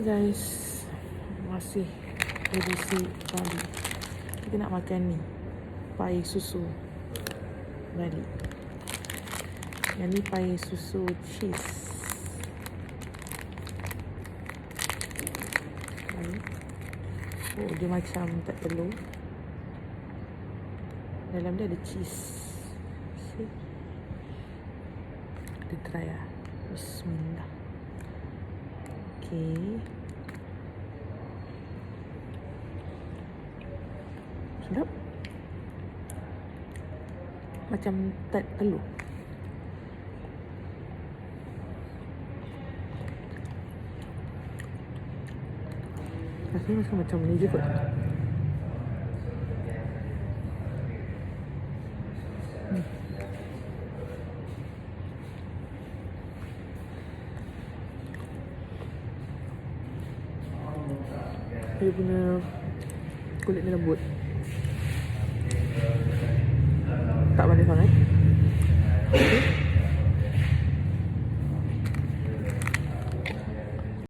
Hai guys, masih edisi Bali. Kita nak makan ni, pai susu Bali. Yang ni pai susu cheese. Oh, dia macam tak telur. Dalam dia ada cheese. See? Kita try lah. Bismillah. Okay. Sedap. Macam tak telur. Rasanya macam ni je kot. Dia punya kulit ni lembut. Tak manis sangat.